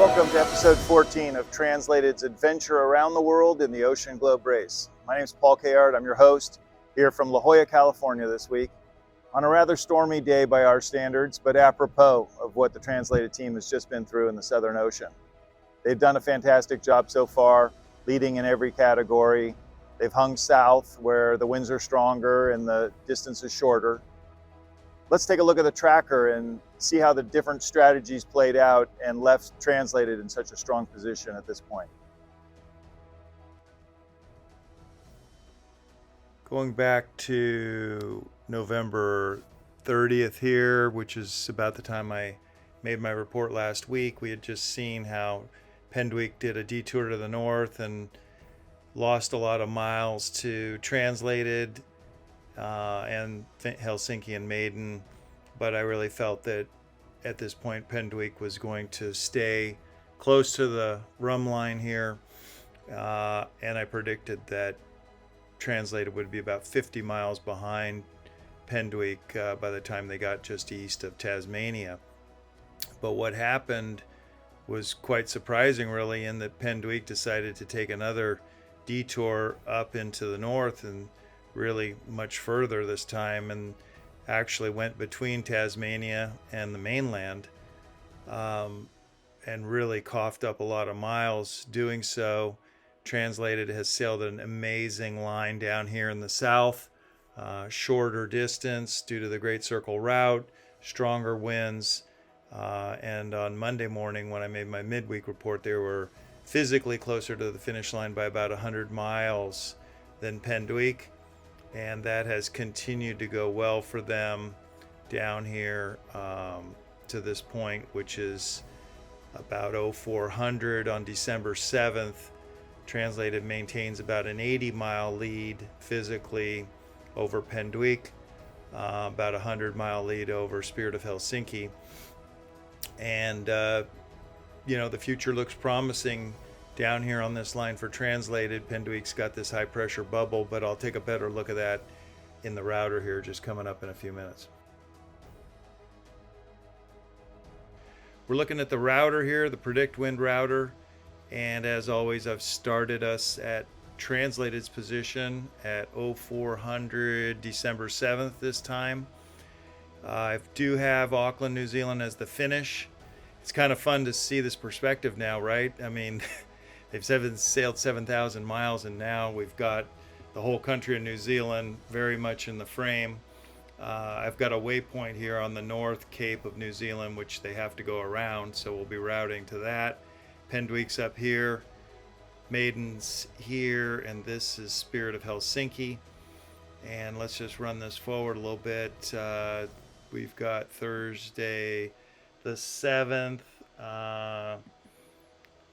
Welcome to episode 14 of Translated's adventure around the world in the Ocean Globe Race. My name is Paul Cayard. I'm your host here from La Jolla, California this week on a rather stormy day by our standards, but apropos of what the Translated team has just been through in the Southern Ocean. They've done a fantastic job so far, leading in every category. They've hung south where the winds are stronger and the distance is shorter. Let's take a look at the tracker and see how the different strategies played out and left Translated in such a strong position at this point. Going back to November 30th here, which is about the time I made my report last week, we had just seen how Pendwick did a detour to the north and lost a lot of miles to Translated and Helsinki and Maiden, but I really felt that at this point Pendwick was going to stay close to the rum line here, and I predicted that Translated would be about 50 miles behind Pendwick by the time they got just east of Tasmania. But what happened was quite surprising, really, in that Pendwick decided to take another detour up into the north and really much further this time, and actually went between Tasmania and the mainland, and really coughed up a lot of miles doing so. Translated has sailed an amazing line down here in the south, shorter distance due to the Great Circle route, stronger winds, and on Monday morning when I made my midweek report, they were physically closer to the finish line by about 100 miles than Pendwick. And that has continued to go well for them down here to this point, which is about 0400 on December 7th. Translated maintains about an 80-mile lead physically over Pendwick, about a 100-mile lead over Spirit of Helsinki. And, the future looks promising down here on this line for Translated. Pendwick's got this high pressure bubble, but I'll take a better look at that in the router here just coming up in a few minutes. We're looking at the router here, the predict wind router, and as always I've started us at Translated's position at 0400 December 7th this time. I do have Auckland, New Zealand as the finish. It's kind of fun to see this perspective now, right? I mean, they've sailed 7,000 miles, and now we've got the whole country of New Zealand very much in the frame. I've got a waypoint here on the North Cape of New Zealand, which they have to go around, so we'll be routing to that. Pendwick's up here, Maiden's here, and this is Spirit of Helsinki. And let's just run this forward a little bit. We've got Thursday the 7th,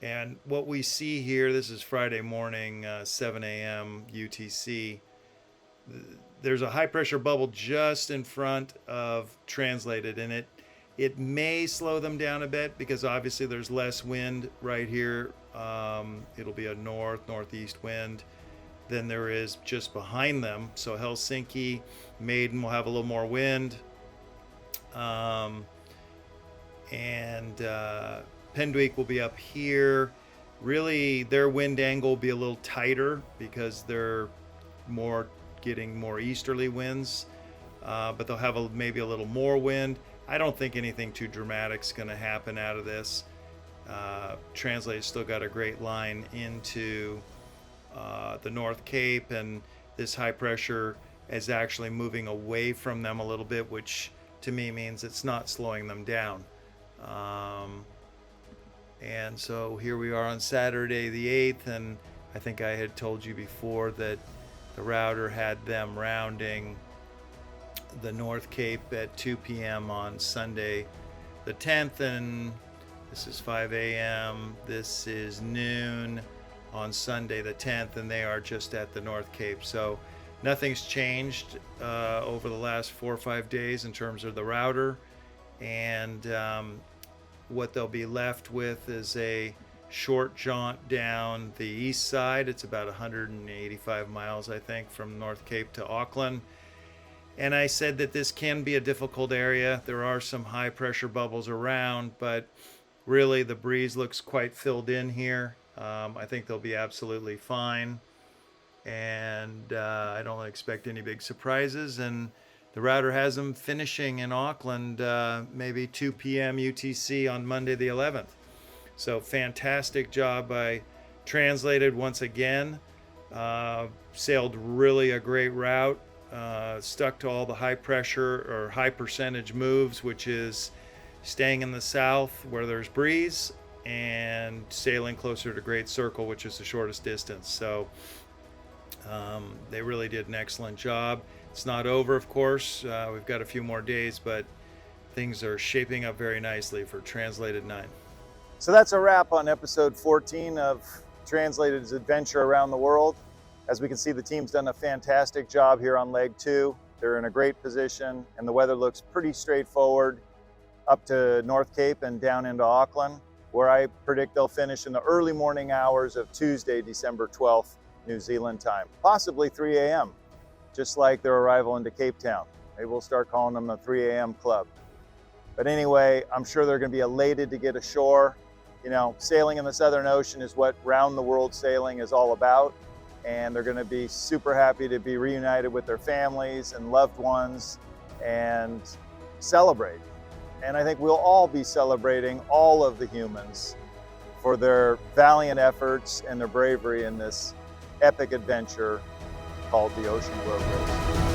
and what we see here, this is Friday morning, 7 a.m. UTC. There's a high pressure bubble just in front of Translated, and it may slow them down a bit because obviously there's less wind right here. It'll be a northeast wind than there is just behind them. So Helsinki, Maiden will have a little more wind. And Pendwick will be up here. Really, their wind angle will be a little tighter because they're getting more easterly winds, but they'll have maybe a little more wind. I don't think anything too dramatic is going to happen out of this. Translated still got a great line into the North Cape, and this high pressure is actually moving away from them a little bit, which to me means it's not slowing them down. And so here we are on Saturday the 8th, and I think I had told you before that the router had them rounding the North Cape at 2 p.m. on Sunday the 10th, and this is 5 a.m. This is noon on Sunday the 10th, and they are just at the North Cape. So nothing's changed over the last 4 or 5 days in terms of the router, and what they'll be left with is a short jaunt down the east side. It's about 185 miles, I think, from North Cape to Auckland. And I said that this can be a difficult area. There are some high pressure bubbles around, but Really, the breeze looks quite filled in here. I think they'll be absolutely fine, and I don't expect any big surprises. And the router has them finishing in Auckland maybe 2 p.m. UTC on Monday the 11th. So fantastic job by Translated once again. Sailed really a great route. Stuck to all the high pressure or high percentage moves, which is staying in the south where there's breeze and sailing closer to Great Circle, which is the shortest distance. So they really did an excellent job. It's not over, of course. We've got a few more days, but things are shaping up very nicely for Translated 9. So that's a wrap on episode 14 of Translated's adventure around the world. As we can see, the team's done a fantastic job here on leg 2. They're in a great position, and the weather looks pretty straightforward up to North Cape and down into Auckland, where I predict they'll finish in the early morning hours of Tuesday, December 12th, New Zealand time, possibly 3 a.m., just like their arrival into Cape Town. Maybe we'll start calling them the 3 a.m. club. But anyway, I'm sure they're going to be elated to get ashore. You know, sailing in the Southern Ocean is what round the world sailing is all about. And they're going to be super happy to be reunited with their families and loved ones and celebrate. And I think we'll all be celebrating all of the humans for their valiant efforts and their bravery in this epic adventure called the Ocean Globe Race.